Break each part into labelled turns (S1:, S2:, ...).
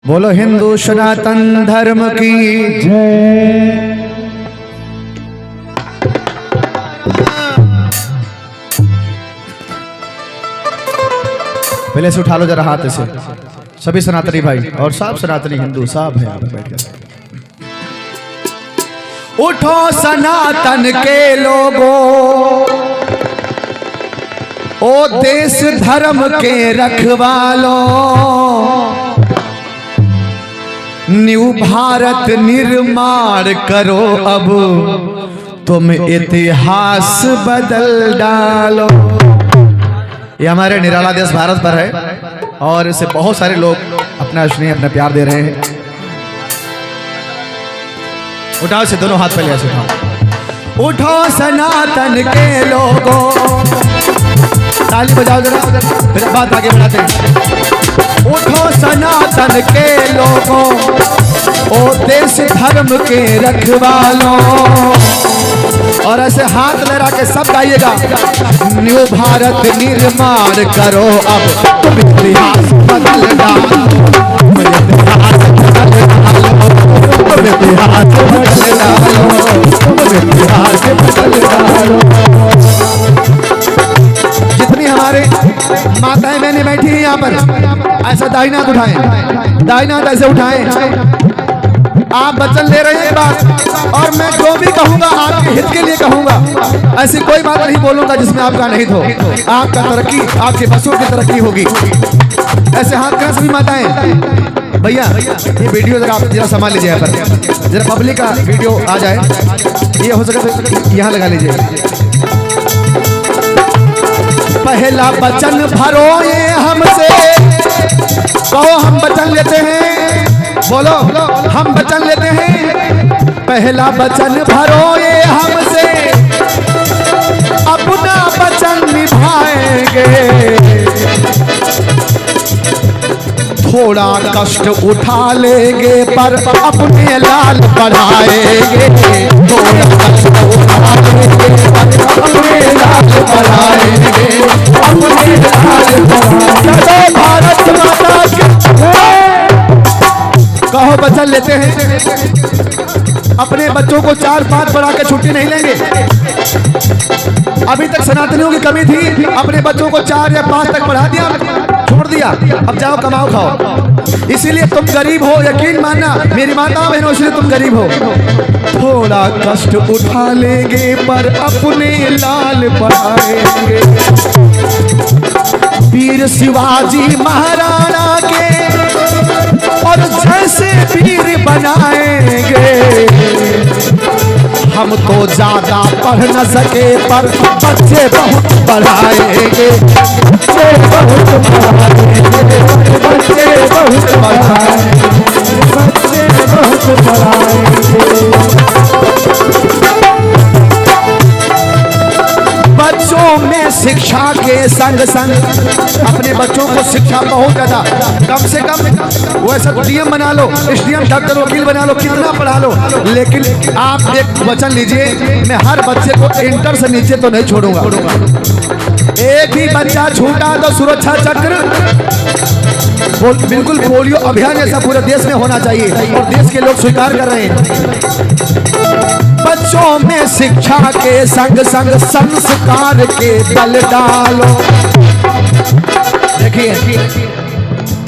S1: बोलो हिंदू सनातन धर्म की जय। पहले से उठा लो जरा हाथ से सभी सनातनी भाई और सब सनातनी हिंदू सब है यहाँ पर बैठकर। उठो सनातन के लोगों, ओ देश धर्म के रखवालों, न्यू भारत निर्माण करो अब तुम इतिहास बदल डालो। ये हमारे निराला देश भारत पर है और इसे बहुत सारे लोग अपना स्नेह अपना प्यार दे रहे हैं। उठाओ से दोनों हाथ पहले ऐसे उठाओ। उठो सनातन के लोगों, ताली बजाओ जरा, फिर बात आगे बढ़ाते हैं। उठो सनातन के लोगों, ओ देश धर्म के रखवालों, और ऐसे हाथ लहरा के सब गाइएगा। न्यू भारत निर्माण करो अब तुम इतिहास बदल डालो, इतिहास बदल डालो, इतिहास बदल डालो, इतिहास बदल डालो। जितनी हमारे माताएं बहनें बैठी हैं यहाँ पर, ऐसा दाहिना हाथ उठाएं, दाहिना हाथ ऐसे उठाएं। आप वचन ले रहे हैं बात, और मैं जो भी कहूंगा आपके हित के लिए कहूंगा। ऐसी कोई बात नहीं बोलूंगा जिसमें आपका नहीं हो। आपका तरक्की, आपके बच्चों की तरक्की होगी। ऐसे हाथ करें सभी माताएं। भैया ये वीडियो जरा आप जरा संभाल लीजिए, यहाँ पर जरा पब्लिक का वीडियो आ जाए, ये हो सके तो यहाँ लगा लीजिए। पहला वचन भरो ये हमसे, कहो हम वचन लेते हैं, बोलो हम वचन लेते हैं। पहला वचन भरो ये हमसे, अपना वचन निभाएंगे, थोड़ा कष्ट उठा लेंगे पर अपने लाल बढ़ाएंगे, थोड़ा कष्ट उठा लेंगे पर अपने लाल बढ़ाएंगे, अपने लाल बढ़ाएंगे। भारत माता की कहो वचन लेते हैं। अपने बच्चों को 4-5 पढ़ा के छुट्टी नहीं लेंगे। अभी तक सनातनियों की कमी थी, अपने बच्चों को 4 या 5 तक पढ़ा दिया, छोड़ दिया, अब जाओ कमाओ खाओ। इसीलिए तुम गरीब हो, यकीन मानना मेरी माताओं बहनों, इसलिए तुम गरीब हो। थोड़ा कष्ट उठा लेंगे पर अपने लाल बढ़ाएंगे, वीर शिवाजी महाराणा के और जैसे वीर बनाएंगे। हम तो ज्यादा पढ़ न सके पर बच्चे बहुत पढ़ाएंगे, बच्चे बहुत पढ़ाएंगे, बच्चे बहुत पढ़ाएंगे, बच्चे बहुत पढ़ाएंगे। बच्चों में शिक्षा के संग संग अपने बच्चों को शिक्षा बहुत ज्यादा, कम से कम वैसा डीएम बना लो, एसडीएम, डॉक्टर, वकील बना लो, कितना पढ़ा लो, लेकिन आप एक वचन लीजिए, मैं हर बच्चे को इंटर से नीचे तो नहीं छोड़ूंगा। एक भी बच्चा छूटा तो सुरक्षा चक्र, बिल्कुल पोलियो अभियान ऐसा पूरे देश में होना चाहिए और देश के लोग स्वीकार कर रहे हैं। बच्चों में शिक्षा के संग संग संस्कार के बल डालो। देखिए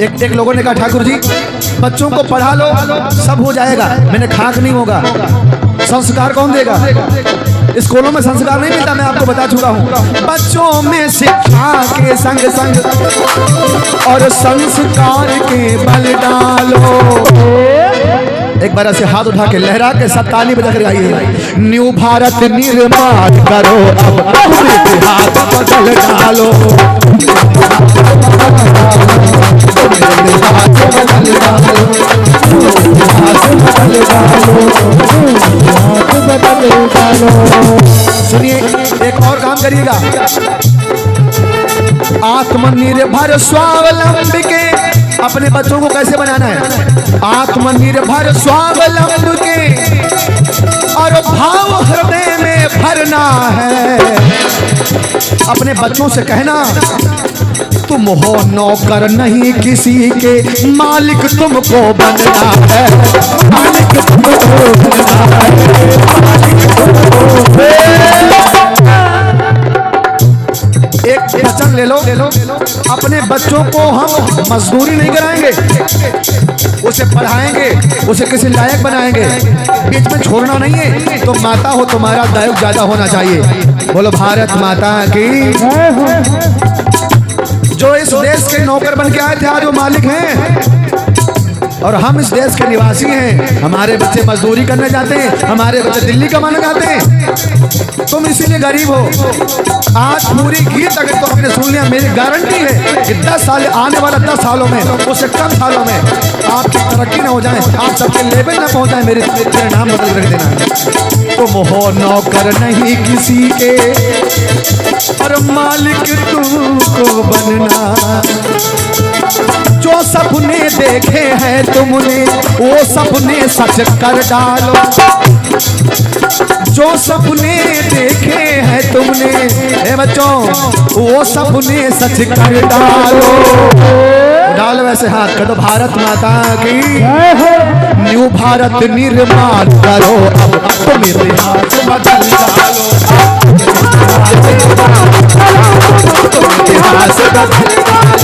S1: एक लोगों ने कहा ठाकुर जी बच्चों को पढ़ा लो सब हो जाएगा, मैंने खाक नहीं होगा, संस्कार कौन देगा? स्कूलों में संस्कार नहीं मिलता, मैं आपको बता चुका हूँ। बच्चों में शिक्षा के संग संग और संस्कार के बल डालो। एक बार ऐसे हाथ उठा के लहरा के सब ताली बजा कर गाइए। न्यू भारत निर्माण करो अब तुम इतिहास बदल डालो, सुनिए एक और काम करिएगा। आत्मनिर्भर स्वावलंबी के अपने बच्चों को कैसे बनाना है? आत्मनिर्भर स्वावलंबी के और भाव हृदय में भरना है। अपने बच्चों से कहना तुम हो नौकर नहीं किसी के, मालिक तुमको बनना है, मालिक तुमको बनना है। एक वचन ले लो, अपने बच्चों को हम मजदूरी नहीं कराएंगे, उसे पढ़ाएंगे, उसे किसी लायक बनाएंगे, बीच में छोड़ना नहीं है। तो माता हो, तुम्हारा दायित्व ज्यादा होना चाहिए। बोलो भारत माता की। जो इस देश के नौकर बन के आए थे आज वो मालिक हैं, और हम इस देश के निवासी हैं। हमारे बच्चे मजदूरी करने जाते हैं, हमारे बच्चे दिल्ली कमाने जाते हैं। तुम इसीलिए गरीब हो। आज पूरी गीत अगर तो आपने सुन लिया, मेरी गारंटी है कि 10 साल आने वाला 10 सालों में, उससे कम सालों में आपकी तरक्की न हो जाए, आप सबके लेवल न पहुंच जाए, मेरे नाम बदल रख देना। तुम हो नौकर नहीं किसी के, और मालिक तुमको बनना। जो सपने देखे हैं तुमने, वो सपने सच कर डालो। जो सपने देखे हैं तुमने ए बच्चों, वो सपने सच कर डालो। डालो वैसे हाथ कर दो। भारत माता की। न्यू भारत निर्माण करो, अब तुम इतिहास बदल डालो। इतिहास बदल डालो।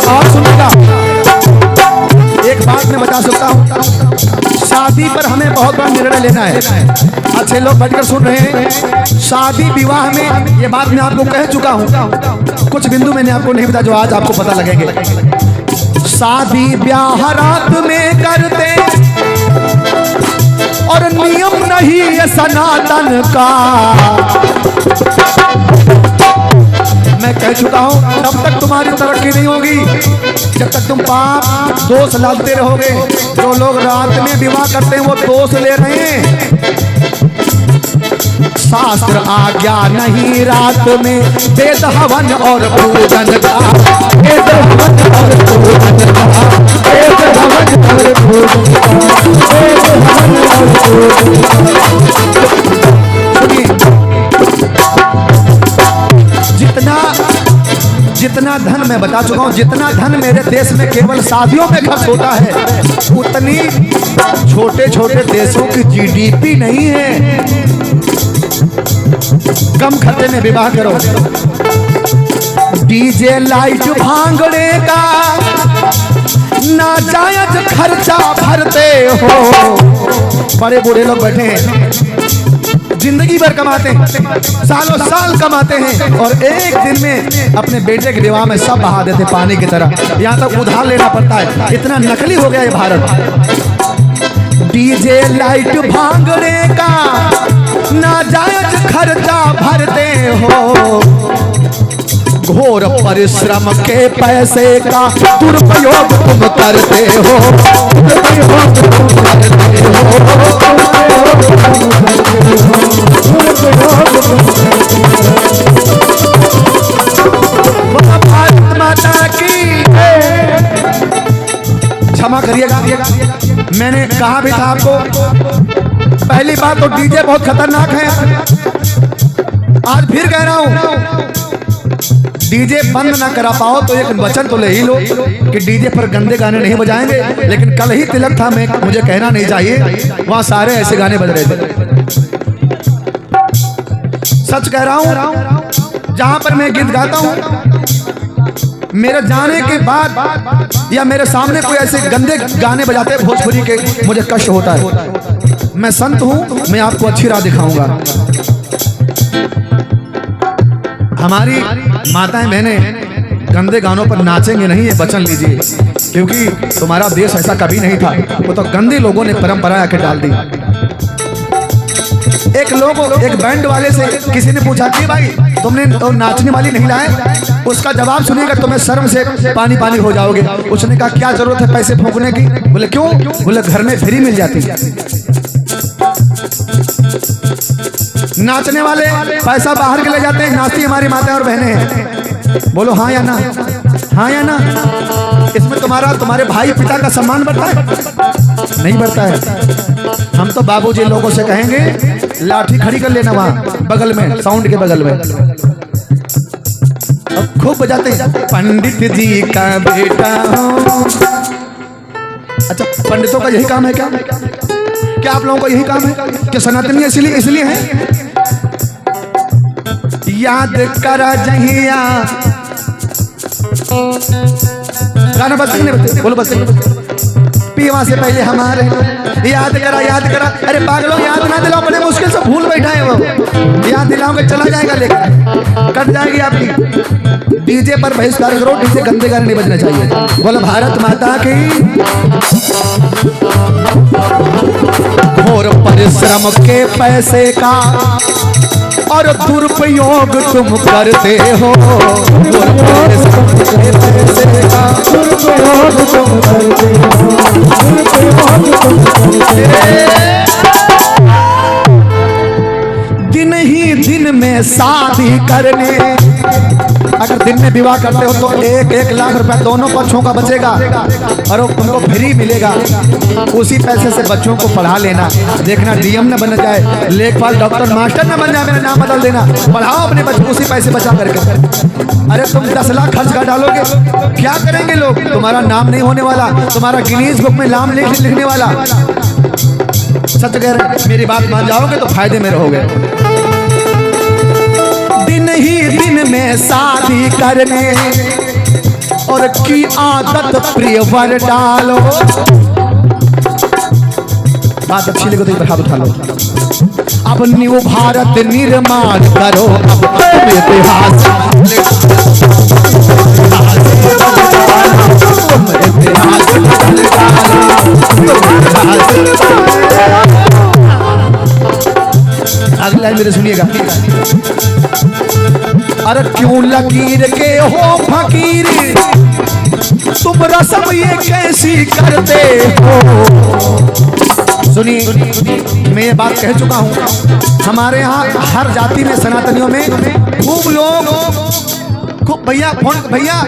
S1: और सुनिएगा, एक बात मैं बता सकता हूँ, शादी पर हमें बहुत बड़ा निर्णय लेना है। अच्छे लोग बैठकर सुन रहे हैं। शादी विवाह में ये बात मैं आपको कह चुका हूँ, कुछ बिंदु मैंने आपको नहीं बताया जो आज आपको पता लगेंगे। शादी ब्याह रात में करते, और नियम नहीं है सनातन का। मैं कह चुका हूं, तब तक तुम्हारी तरक्की नहीं होगी जब तक तुम पाप दोष लादते रहोगे। जो लोग रात में विवाह करते हैं वो दोष ले रहे हैं। शास्त्र आज्ञा नहीं रात में, वेद हवन और पूजन का। वेद हवन और पूजन का। वेद हवन और पूजन का। वेद हवन और पूजन का। जितना धन मैं बता चुका हूं, जितना धन मेरे देश में केवल शादियों में खर्च होता है, उतनी छोटे छोटे देशों की जीडीपी नहीं है। कम खर्चे में विवाह करो। डीजे लाइट भांगड़े का नाजायज खर्चा भरते हो। बड़े बूढ़े लोग बैठे हैं, जिंदगी भर कमाते हैं, सालों साल कमाते हैं, और एक दिन में अपने बेटे के विवाह में सब बहा देते पानी की तरह। यहाँ तक उधार लेना पड़ता है, इतना नकली हो गया ये भारत। डीजे लाइट भांगड़े का नाजायज खर्चा भरते हो। घोर परिश्रम के पैसे का दुरुपयोग तुम करते हो। दुरुपयोग तुम करते हो। भारत माता की। क्षमा करिएगा, मैंने कहा भी था आपको। पहली बात तो डीजे बहुत खतरनाक है, आज फिर कह रहा हूं। डीजे बंद ना करा पाओ तो एक वचन तो ले ही लो कि डीजे पर गंदे गाने नहीं बजाएंगे। लेकिन कल ही तिलक था, मुझे कहना नहीं चाहिए, वहां सारे ऐसे गाने बज रहे थे। सच कह रहा हूं, जहां पर मैं गीत गाता हूं, मेरे जाने के बाद या मेरे सामने कोई ऐसे गंदे गाने बजाते हैं भोजपुरी के, मुझे कष्ट होता है। मैं संत हूं, मैं आपको अच्छी राह दिखाऊंगा। हमारी माताएं बहनें गंदे गानों पर नाचेंगे नहीं, ये वचन लीजिए, क्योंकि तुम्हारा देश ऐसा कभी नहीं था। वो तो गंदे लोगों ने परंपरा आके डाल दी। एक बैंड वाले से किसी ने पूछा कि भाई तुमने तो नाचने वाली नहीं लाए, उसका जवाब सुनिएगा तुम्हें शर्म से पानी पानी हो जाओगे। उसने कहा क्या जरूरत है पैसे फूंकने की? बोले क्यों? बोले घर में फ्री मिल जाती। नाचने वाले पैसा बाहर के ले जाते हैं, नाचती हमारी माताएं और बहनें हैं। बोलो हाँ या ना? हाँ या ना? इसमें तुम्हारे भाई पिता का सम्मान बढ़ता है? नहीं बढ़ता है। हम तो बाबूजी लोगों से कहेंगे लाठी खड़ी कर लेना वहां बगल में, साउंड के बगल में, खूब बजाते हैं। पंडित जी का बेटा हूँ। अच्छा, पंडितों का यही काम है क्या? क्या आप लोगों का यही काम है कि सनातनी इसलिए है? याद करा जहिया गाना बजते नहीं बजते? बोलो बजते पीवा से पहले हमारे याद करा। अरे पागलों, याद ना दिलाओ, बड़े मुश्किल से भूल बैठा है वो। याद दिलाओगे चला जाएगा, लेकर कट जाएगी आपकी। डीजे पर बहिष्कार करो, डीजे गंदे गाने नहीं बजना चाहिए। बोलो भारत माता की। और परिश्रम के पैसे का और दुरुपयोग तुम करते हो। और परिश्रम के पैसे का दुरुपयोग तुम करते हो। दिन ही दिन में शादी करने, अगर दिन में विवाह करते हो तो 1-1 लाख रुपया दोनों पक्षों का बचेगा और उनको फ्री मिलेगा। उसी पैसे से बच्चों को पढ़ा लेना। देखना डीएम न बन जाए, लेखपाल, डॉक्टर, मास्टर न बन जाए, मेरा नाम बदल देना। पढ़ाओ अपने बच्चों, उसी पैसे बचा करके। अरे तुम 10 लाख खर्च कर डालोगे, क्या करेंगे लोग? तुम्हारा नाम नहीं होने वाला, तुम्हारा गिनीज बुक में नाम लिखने वाला। सच कह रहे, मेरी बात मान जाओगे तो फायदे में रहोगे। दिन ही दिन में शादी करने और की आदत प्रिय वर डालो। बात अच्छी लगे तो हाथ उठा लो। अब न्यू भारत निर्माण करो, अब इतिहास अगला मेरे सुनिएगा। अरे क्यों लकीर के हो फकीर, तुम रस्म ये कैसी करते हो? सुनिए, मैं ये बात कह चुका हूँ, हमारे यहाँ हर जाति में, सनातनियों में खूब लोग, खूब भैया फोन, भैया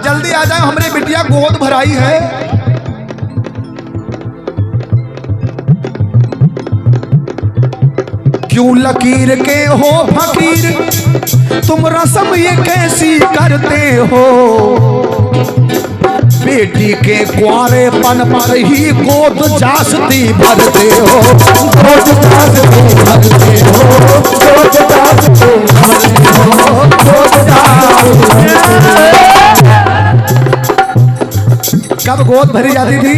S1: जल्दी आ जाओ, हमारे बिटिया गोद भराई है। क्यों लकीर के हो फकीर, तुम रस्म ये कैसी करते हो? बेटी के कुंवारेपन पर ही गोद जास्ती भरते हो। गोद जास्ती भरते हो, गोद जास्ती भरते हो, गोद जास्ती। कब गोद भरी जाती थी?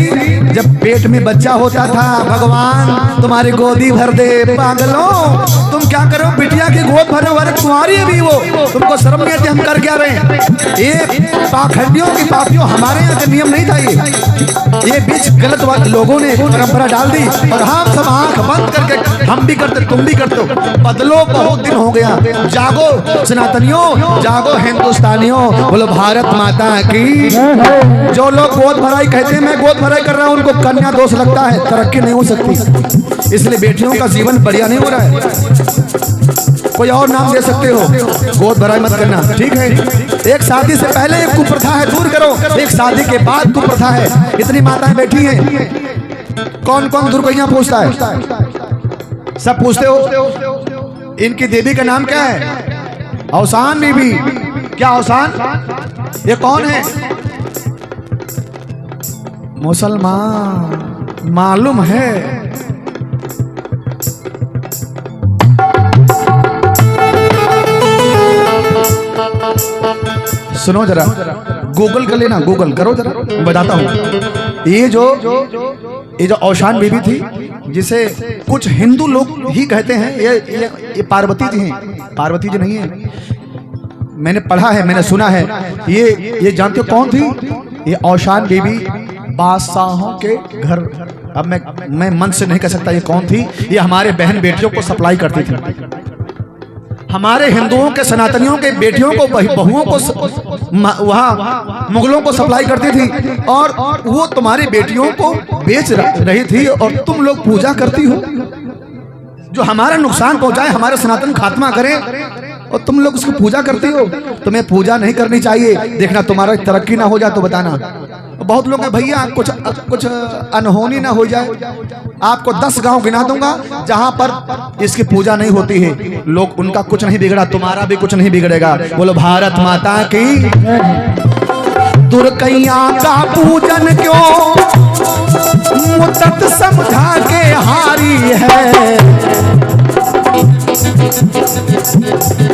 S1: जब पेट में बच्चा होता था। भगवान तुम्हारी गोदी भर दे। पागलों, तुम क्या करो? बिटिया की गोद भरने वाले तुम्हारी भी वो, तुमको शर्म नहीं आती? हम कर क्या रहे हैं? ये पाखंडियों की पापियों, हमारे यहाँ का नियम नहीं था। ये बीच गलत लोगों ने परंपरा डाल दी और हम सब आंख बंद करके, हम भी करते तुम भी करते हो। बदलो, बहुत दिन हो गया। जागो सनातनियों, जागो हिंदुस्तानियों, बोलो भारत माता की। जो लोग गोद भराई कहते हैं, मैं गोद भराई कर रहा हूं, उनको कन्या दोष लगता है, तरक्की नहीं हो सकती। इसलिए बेटियों का जीवन बढ़िया नहीं हो रहा है। कोई और नाम दे सकते हो, गोद भराई मत करना, ठीक है? एक शादी से पहले एक कुप्रथा है, दूर करो। एक शादी के बाद कुप्रथा है। इतनी माताएं बैठी हैं, कौन कौन दुर्गैया पूछता है? सब पूछते हो। इनकी देवी का नाम क्या है? औसान बीबी। क्या औसान? ये कौन है? मुसलमान। मालूम है? सुनो जरा, गूगल कर लेना, गूगल करो जरा, बताता हूँ। ये जो औसान बीबी थी, जिसे कुछ हिंदू लोग ही कहते हैं, ये पार्वती जी हैं। पार्वती जी नहीं है, मैंने पढ़ा है, मैंने सुना है। ये जानते हो कौन थी? ये औसान बीबी बादशाहों के घर। अब मैं मन से नहीं कह सकता ये कौन थी। ये हमारे बहन बेटियों को सप्लाई करती थी। हमारे हिंदुओं के, सनातनियों के बेटियों को, बहुओं को वहाँ मुगलों को सप्लाई करती थी और वो तुम्हारी बेटियों को बेच रही थी और तुम लोग पूजा करती हो। जो हमारा नुकसान पहुंचाए, हमारा सनातन खात्मा करे और तुम लोग उसकी पूजा करती हो। तुम्हें पूजा नहीं करनी चाहिए। देखना तुम्हारा तरक्की ना हो जाए तो बताना। बहुत लोग भैया कुछ अनहोनी ना हो जाए, आपको 10 गांव गिना दूंगा जहां पर इसकी पूजा नहीं होती है, लोग उनका कुछ नहीं बिगड़ा, तुम्हारा भी कुछ नहीं बिगड़ेगा। बोलो भारत माता की। दुर्गैया का पूजन क्यों मुद्दत समझा के हारी है,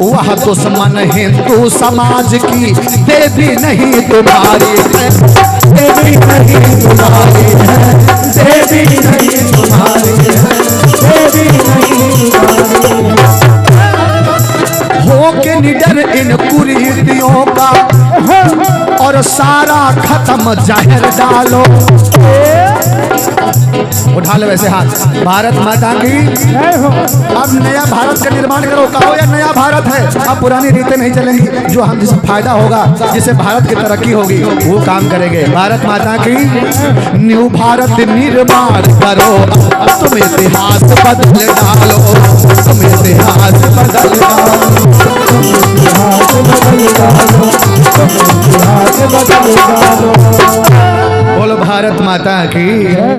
S1: वह दुश्मन हिंदू समाज की देवी नहीं तुम्हारी है, देवी नहीं तुम्हारी है, देवी नहीं तुम्हारी है, देवी नहीं हो के निडर इन कुरीतियों का और सारा खत्म जहर डालो। उठा लो वैसे हाथ। भारत माता की। अब नया भारत का निर्माण करो, कहो या नया भारत है। अब पुरानी रीतें नहीं चलेंगी, जो हम जिसे फायदा होगा, जिसे भारत की तरक्की होगी, वो काम करेंगे। भारत माता की। न्यू भारत निर्माण करो, तुम इतिहास बदल डालो, तुम इतिहास बदल डालो, बोलो भारत माता की।